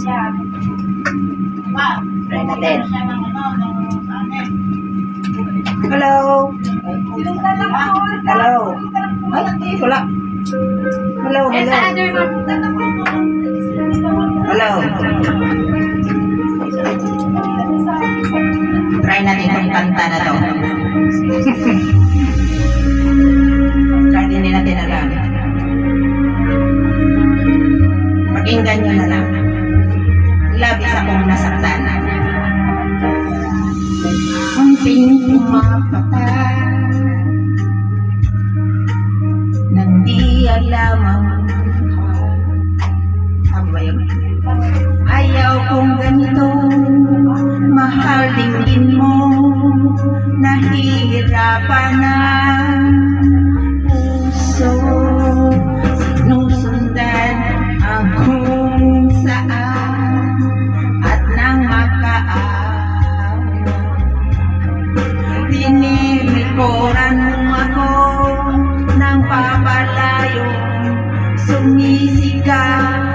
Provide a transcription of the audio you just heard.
Try natin. Hello? Hello? Ay, wala. Hello, hello. Hello. Try natin yung kanta na to. Try din natin na lang. Pakinggan nyo na lang. Labis akong nasaktan. Munting kumapatay nang di alam ang ayaw kong ganito, mahal dinggin mo, nahihirapan ang puso, sinusundan ang kung saan at nang makaawa dinimikoran mo ako ng papalayo, sumisigaw